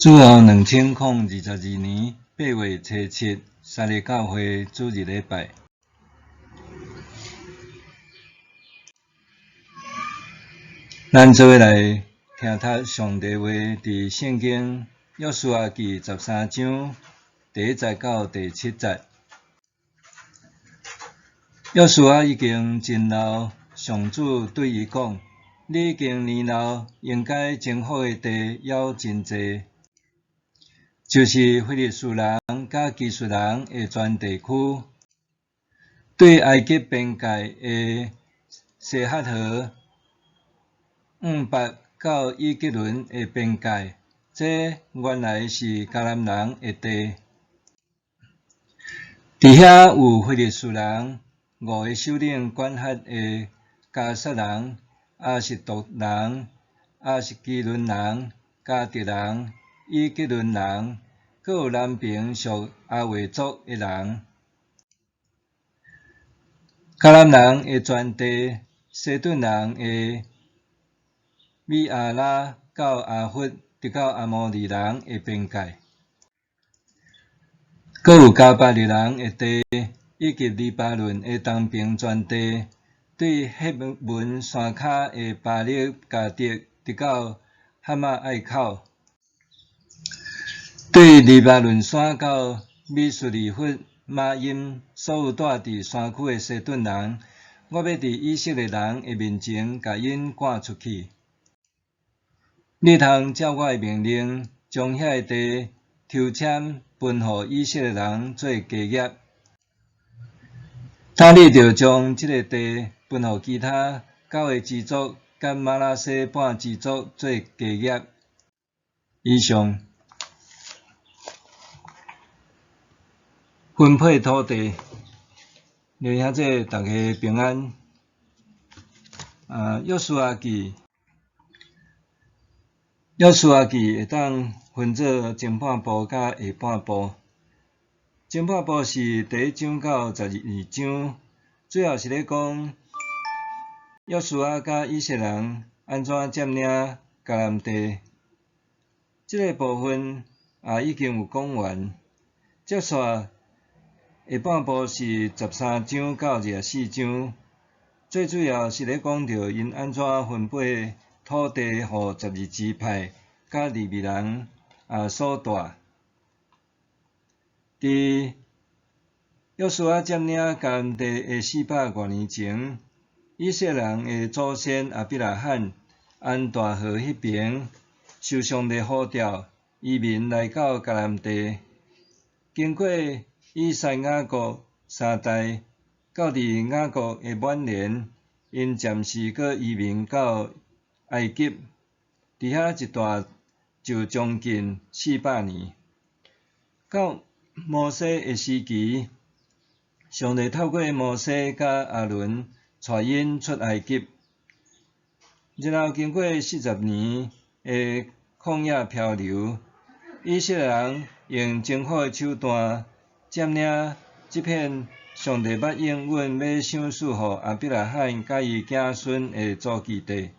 主后2022年8月初7，三日教会主日礼拜。咱做伙来听读上帝话，伫圣经约书亚记13章第1节到第7节。约书亚已经真老，上主对伊讲：“你已经年老，应该征服的地还真济。”就是非利士人甲基述人的全地区，对埃及边界的西哈河、北到以吉伦的边界，这原来是迦南人的地。伫遐有非利士人5个首领管辖的加萨人、阿什多人、阿什基伦人、加特人、以吉伦人。阁有南边属阿维族的人，迦南人的全地，西顿人的米亚拉到阿弗，直到阿摩利人的边界，阁有加百利人的地，以及黎巴嫩的东边全地，对赫文山骹的巴力加迪，直到哈马隘口。对黎巴嫩山到米苏里弗、马因所有住伫山区的西顿人，我要伫以色列人的面前，甲因赶出去。你通照我的命令，将遐个地抽签分予以色列人做家业。他你着将即个地分予其他9个支族，甲马拉西半支族做家业。以上。分配土地，弟兄姊大家平安。约书亚记会当分做前半部甲下半部。前半部是第1章到12章，主要是咧讲约书亚甲以色列人安怎占领迦南地。即个部分已经有讲完，接续。下半部是13章到24章，最主要是咧讲到因安怎分配土地予12支派甲利未人所住。伫约书亚占领迦南地的400多年前，以色列人的祖先亚伯拉罕安大河迄边受上帝呼召，移民来到迦南地，经过以赛亚国3代，到伫雅各的晚年，因暂时搁移民到埃及，伫遐一住就将近400年。到摩西的时期，上帝透过摩西甲阿伦带因出埃及，然后经过40年的旷野漂流，以色列人用征服的手段。占领即片上帝捌应允要赏赐予亚伯拉罕甲伊子孙的祖基地。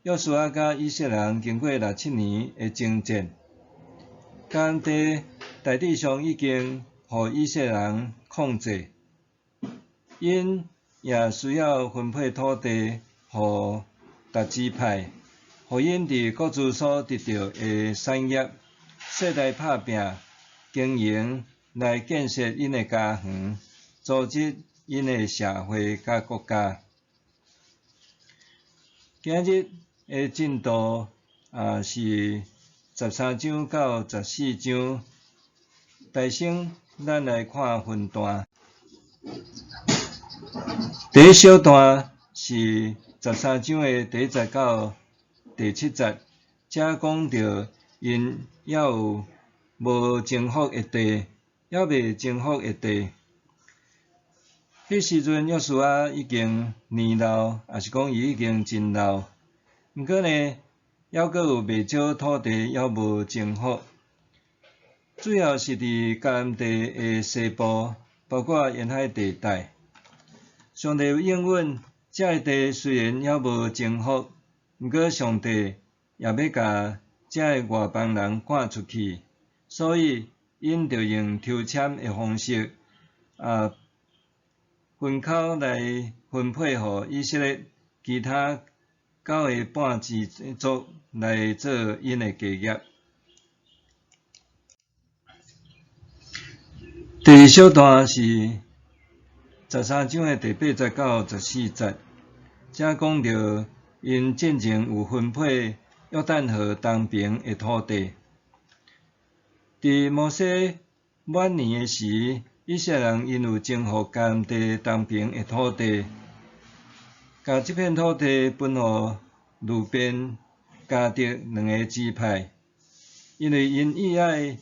约书亚甲以色列人经过6-7年的征战，迦南地大致上已经予以色列人控制，因也需要分配土地予各支派，予因伫各自所得到的产业，世代打拼。经营来建设因的家园，组织因的社会甲国家。今日的进度是13章到14章，大先咱来看分段。第一小段是13章的第1节到第7节，遮讲到因还有无征服的地，还未征服的地。迄时阵，约书亚已经年老，也是讲伊已经真老。毋过呢，还阁有袂少土地还无征服，主要是伫迦南地的西部，包括沿海地带。上帝有应允，遮个地虽然还无征服，毋过上帝也要甲才会外邦人赶出去，所以因着用抽签的方式，分口来分配互以色列其他9个半支族来做因的家业。第二小段是13章的第8节到14节，遮讲到因战前有分配约旦河东边的土地。伫摩西晚年的时，以色列人因有征服甘地东边的土地，甲这片土地分互路边、迦得2个支派，因为因意爱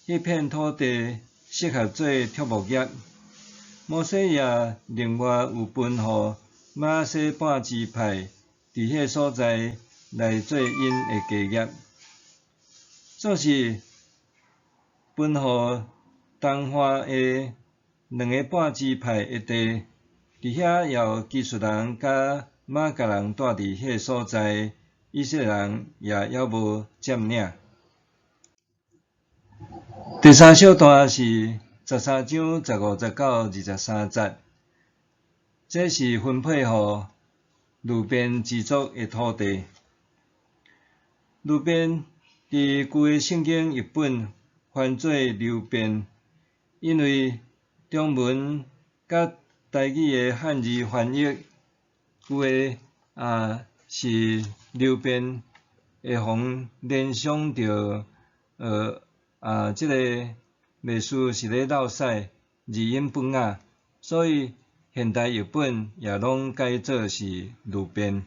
迄片土地适合做畜牧业。摩西也另外有分互马拉西半支派伫迄所在来做因的家业，总是分互东华的2个半支派的地，伫遐也有基述人甲马甲人住伫迄所在，以色列人也还无占领。第三小段是13章15节到23节，这是分配互路边支族的土地。路边伫旧的圣经译本翻做流便，因为中文甲台语的汉字翻译，有的是流便，会互联想到这个历史是咧闹屎，字音本仔，所以现代译本也拢改做是路边。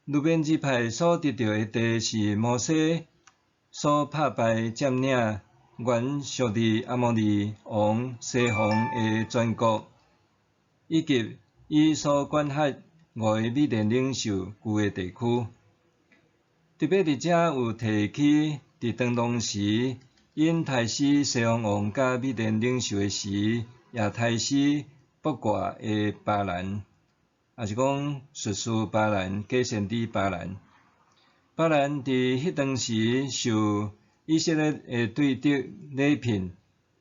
路边支派所得到的地是摩西所打败占领原属伫阿摩利王西宏的全国，以及伊所管辖5个米甸领袖居的地区。特别伫遮有提起，伫当当时因杀死西方王甲米甸领袖的时，也杀死卜卦的巴兰，也是讲术士巴兰、假先知巴兰。巴兰伫迄当时受以色列的对敌礼聘，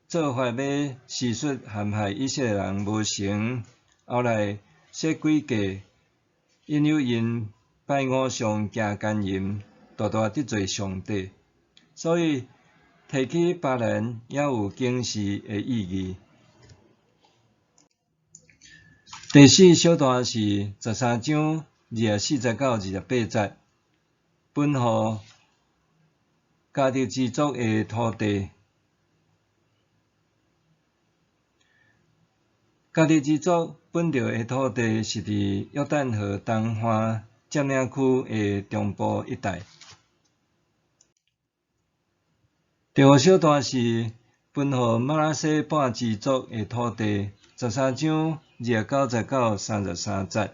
做法要施术陷害以色列人无成，后来设诡计，引诱因拜偶像行奸淫，大大得罪上帝，所以提起巴兰也有警示的意义。第四小段是13章24节到28节，分互迦得支族的土地。迦得支族本着的土地是伫约旦河东岸占领区的中部一带。第五小段是分互马拉西半支族的土地，13章29节到33节。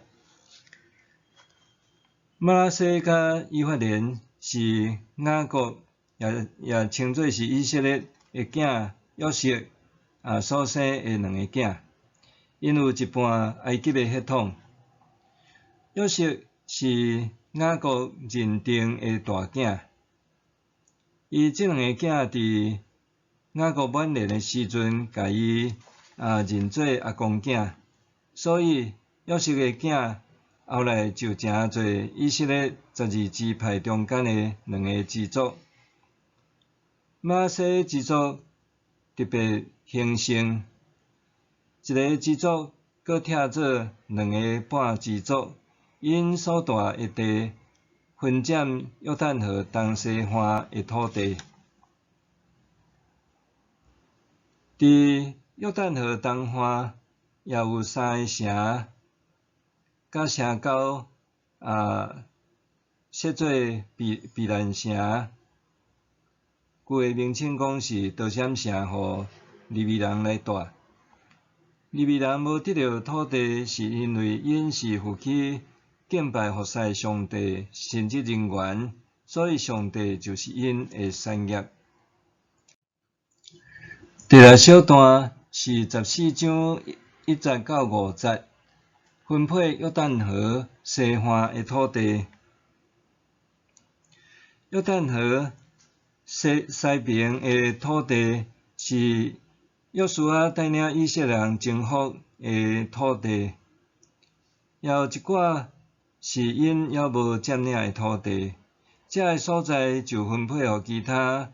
马拉西甲以法莲是雅各，也称作是以色列的囝约瑟所生的2个囝，因有一半埃及的血统。约瑟是雅各认定的大囝。伊这2个囝伫雅各晚年的时阵，甲伊认做阿公囝，所以约瑟的囝后来就成做以色列12支派中间的2个支族。马拉西支族特别兴盛，一个支族搁拆做2个半支族，因所住的地分占约旦河东西岸的土地。伫约旦河东岸也有3个城，甲城沟设做避难城。旧的名称讲是刀闪城，互利未人来住。利未人无得到土地，是因为因是负起敬拜服侍上帝神职人员，所以上帝就是因的产业。第六小段是14章1节到5节，分配约旦河西岸的土地。约旦河西边的土地是约书亚带领以色列人征服的土地，也有一寡是因还无占领的土地。这个所在就分配予其他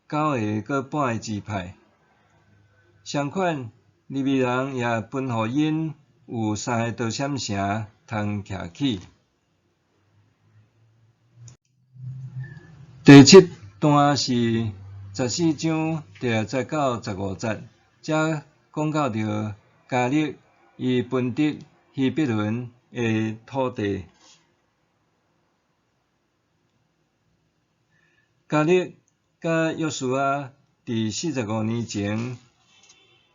9个搁半个支派。相反，利未人也分予因有3个得闪城通徛起。第7段是14章第10到15节，遮讲到着迦勒伊分得希伯伦的土地。迦勒甲约书亚伫45年前，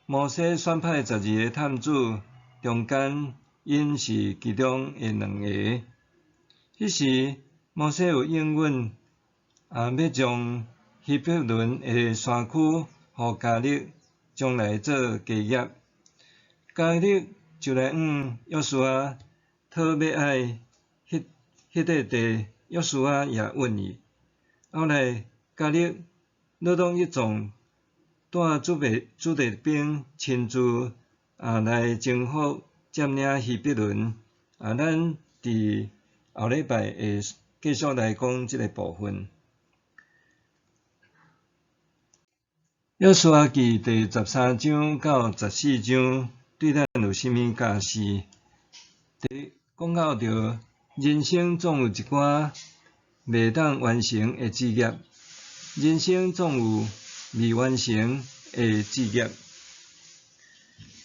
摩西选派12个探子，中间因是其中的2个。迄时摩西有应允，要将希伯伦的山区予迦勒将来做家业。迦勒就来约书亚讨要爱迄块地，约书亚也允意。后来迦勒劳动一众，带主力兵亲自来征服占领希伯伦。咱伫后礼拜会继续来讲即个部分。约书亚记第13章到14章对咱有啥物教示？第讲到着人生总有一寡未当完成的志业，人生总有未完成的志业。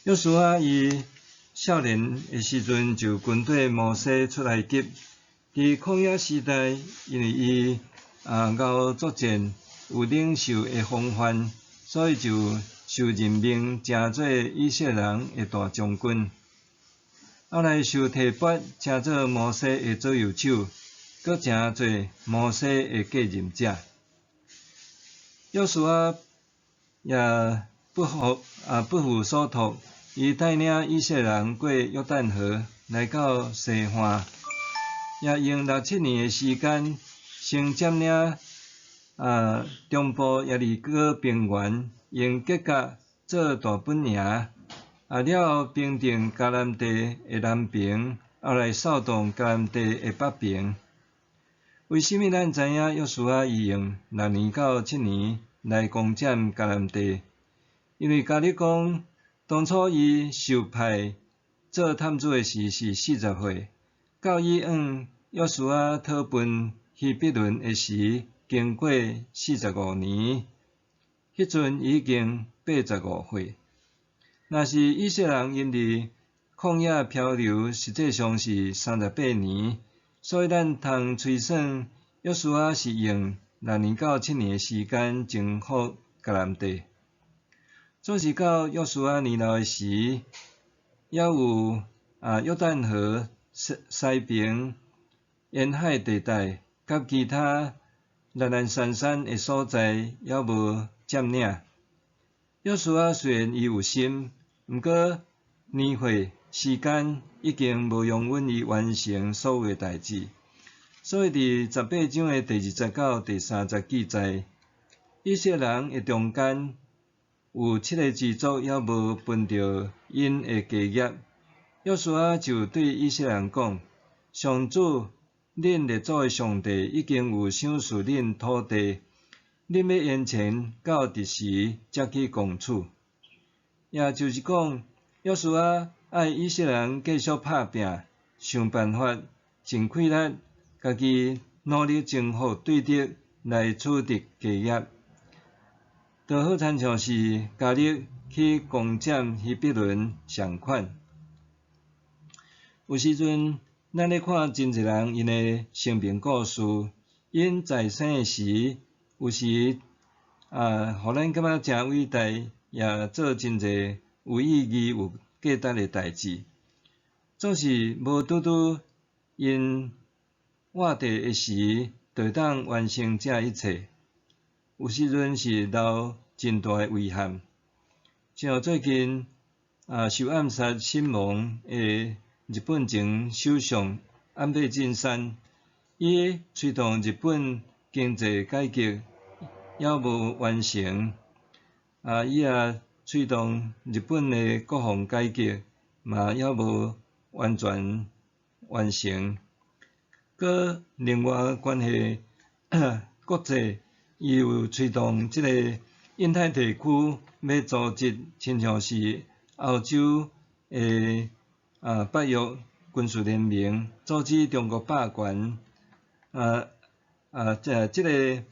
约书亚伊少年的时阵就跟对摩西出埃及，伫旷野时代，因为伊熬作战有领袖的风范，所以就受任命成做以色列人的大将军。后来受提拔，成做摩西的左右手，搁成做摩西的继任者。约书亚也不负所托，伊带领以色列人过约旦河，来到西岸，也用6-7年的时间，先占领中部耶利哥平原，用吉甲做大本营，了后平定迦南地的南边，后来扫动迦南地的北边。为甚物咱知影约书亚伊用6年到7年来攻占迦南地？因为迦勒讲，当初伊受派做探子的时是40岁，到伊约书亚讨分希伯伦的时，经过45年，迄阵已经85岁。若是以色列人因伫旷野漂流，实际上是38年，所以咱通推算约书亚是用6年到7年的时间征服迦南地。总是到约书亚年老的时，也有约旦河西边沿海地带，甲其他懒懒散散的所在也无占领。约书亚虽然伊有心，毋过年岁时间已经无容允伊完成所有的代志，所以伫18章的第20到第30记载，以色列人的中间有7个支族还无分到因的家业。约书亚就对以色列人讲：上主，恁列祖的上帝已经有赏赐恁土地，恁要延前到第时才去攻取。也就是讲，约书亚爱以色列人继续拍拼，想办法尽气力，家己努力征服对敌，来取得家业。就好亲像是迦勒去攻占希伯伦相款。有时阵，咱咧看真侪人因的生命故事，因在生的时，有时互咱感觉真伟大，也做真侪有意义、有价值的代志，总是无拄拄因活地的时，就当完成这一切。有时阵是留真大的遗憾，像最近受暗杀身亡的日本前首相安倍晋三，伊吹动日本经济改革还无完成，伊也推动日本的国防改革嘛还无完全完成。搁另外关系国际，伊有推动即个印太地区要组织亲像是澳洲的北约军事联盟，阻止中国霸权。即个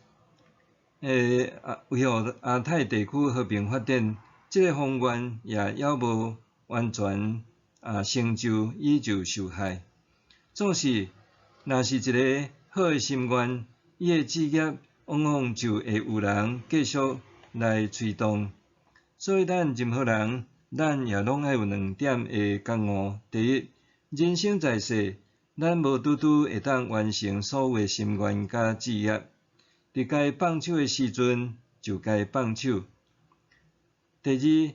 维护亚太地区和平发展，即个方案也还无完全成就，伊就受害。总是，若是一个好的心愿，伊的志业往往就会有人继续来推动。所以咱任何人，咱也拢爱有2点的觉悟：第一，人生在世，咱无拄拄会当完成所有的心愿甲志业。伫该放手的时阵，就该放手。第二，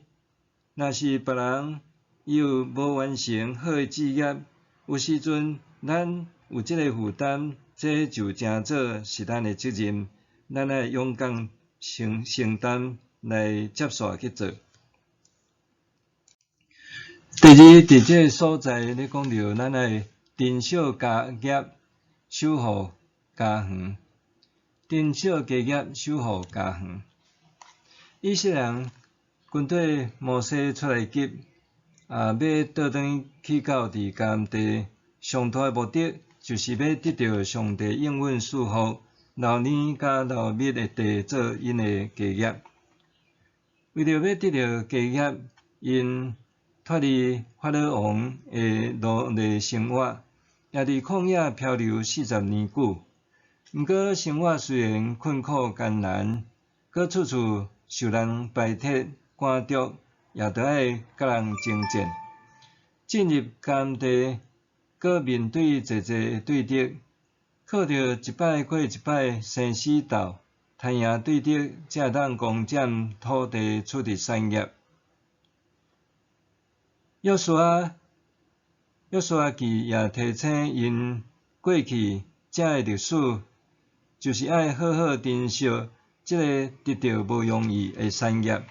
若是别人又无完成好的志业，有时阵咱有即个负担，这就诚做是咱的责任，咱爱勇敢承担来接续去做。第二，伫即个所在咧讲到，咱爱珍惜家业，守护家园。珍惜家业，守护家园。以色列军队摩西出来急，要倒转去到伫迦南地，上大的目的就是要得到上帝应允祝福，老年甲老密的地做因的家业。为着要得到家业，因脱离法老王的奴隶生活，也伫旷野漂流40年久。毋过生活虽然困苦艰难，搁处处受人排斥赶逐，也着爱甲人争战。进入迦南地，搁面对济济对敌，靠着一摆过一摆生死斗，赚赢对敌，才会当攻占土地、取得产业。约书亚记也提醒因过去遮的历史。就是爱好好珍惜即个得到无容易的产业，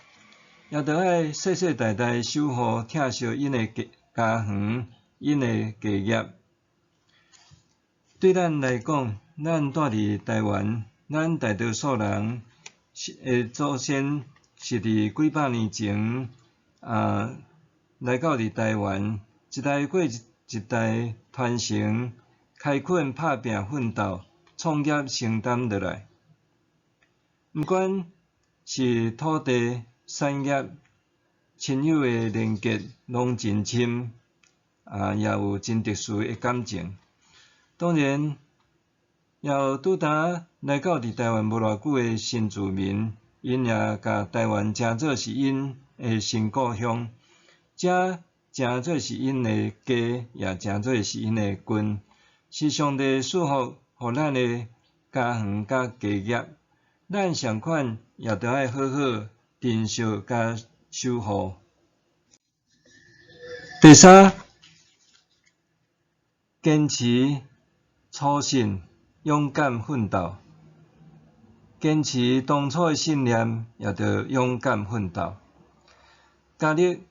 也着爱世世代代守护疼惜因的家园、因的家业。对咱来讲，咱住伫台湾，咱大多数人的祖先是伫几百年前来到伫台湾，一代过一代传承、开垦、打拼、奋斗。创业承担落来，毋管是土地、产业、亲友的连结，拢真深，也有真特殊的感情。当然，也有拄呾来到伫台湾无偌久的新住民，因也甲台湾诚做是因的新故乡，这诚做是因的家，也诚做是因的根，是上帝祝福。互咱的家园甲家业，咱相款也着爱好好珍惜甲守护。第三，坚持初心，勇敢奋斗。坚持当初的信念，也着勇敢奋斗。家己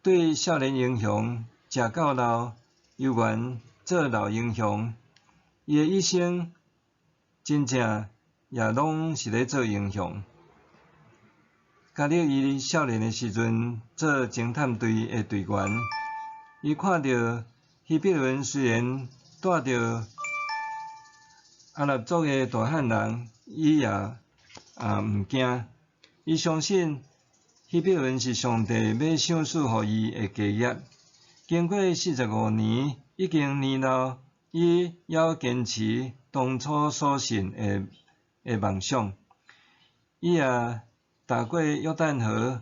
对少年英雄食到老，有缘做老英雄。伊的一生真正也拢是咧做英雄。家己伊少年的时阵做侦探队的队员，伊看到希伯伦虽然带着阿拉族的大汉人，伊也毋惊。伊相信希伯伦是上帝要赏赐互伊的家业。经过45年，已经年老。伊还坚持当初所信的梦想，伊也踏过约旦河，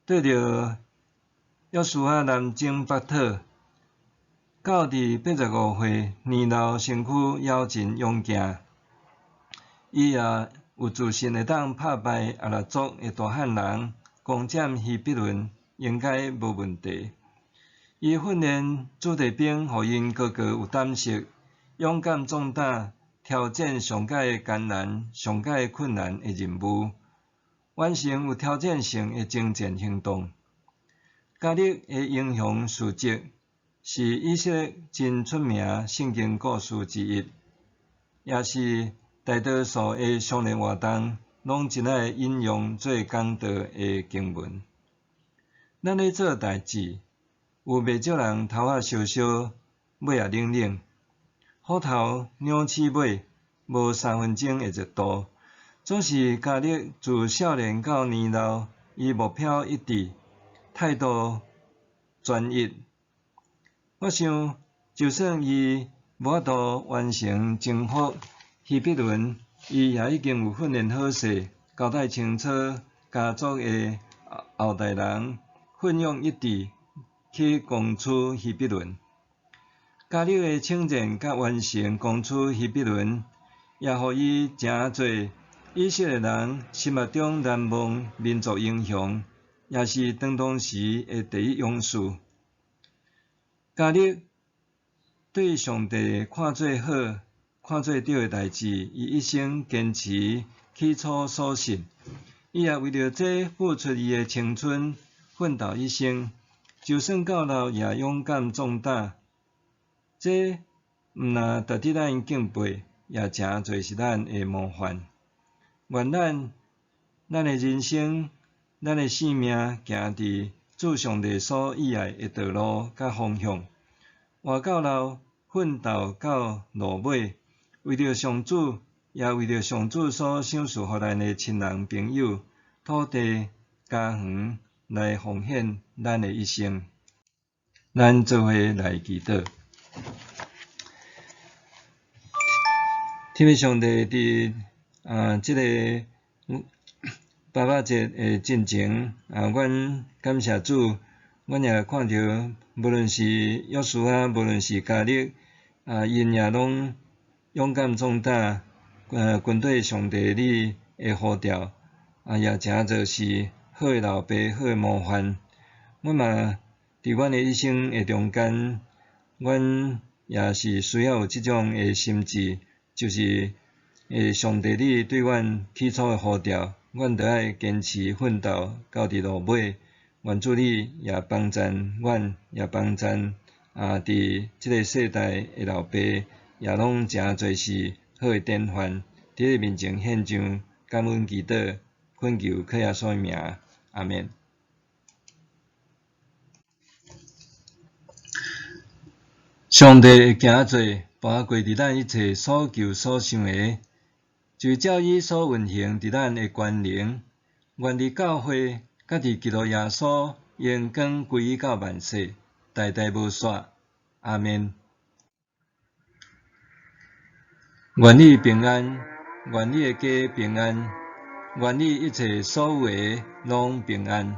对着约书亚南征北讨，到伫85岁年老身躯还真勇健。伊也有自信会当打败阿拉族的大汉人，攻占希伯伦，应该无问题。伊训练子弟兵，互因个个有胆识，勇敢壮胆，挑战上界艰难、上界困难的任务，完成有挑战性的征战行动。加勒的英雄事迹是以色列真出名圣经故事之一，也是大多数的商业活动拢真爱引用做讲道的经文。咱咧做代志，有袂少人头仔烧烧，尾仔冷冷，虎头扭起尾，无3分钟的热度。总是加勒自少年到年老，伊目标一致，态度专一。我想，就算伊无法度完成征服希伯伦，伊也已经有训练好势，交代清楚家族的后代人，奋勇一致去攻取希伯伦。加勒的称赞甲完成攻取希伯伦，也互伊诚侪以色列人心目中难忘民族英雄，也是当时的第一勇士。加勒对上帝看做好、看做对的代志，伊一生坚持起初所信。伊也为着这付出伊的青春，奋斗一生。就算到老也勇敢壮大，这毋但值得咱敬佩，也诚侪是咱的模范。愿咱的人生、咱的性命行伫主上帝所喜爱的道路甲方向，活到老，奋斗到落尾，为着上主，也为着上主所赏赐予咱的亲人朋友、土地、家园来奉献咱的一生。咱做伙来祈祷。天父上帝伫即个800节的进前，阮感谢主，阮也看到，无论是约书亚，无论是加勒，因也拢勇敢壮大，军队上帝你的呼召，也诚做是好的老爸，好的模范。阮嘛伫阮的一生的中间，阮也是需要有即种的心志。就是上帝你对阮起初的呼召，阮着爱坚持奋斗到伫落尾。愿主你也帮赞阮，也帮赞伫即个世代的老爸，也拢诚侪是好的典范。伫你面前献上感恩祈祷，恳求靠耶稣的名，阿免。上帝会行做，跋过伫咱一切所求所想的，就照伊所运行伫咱的权能，愿伫教会，甲伫基督耶稣，荣光归于到万世，代代无煞。阿免。愿你平安，愿你的家平安，愿你一切所有的拢平安。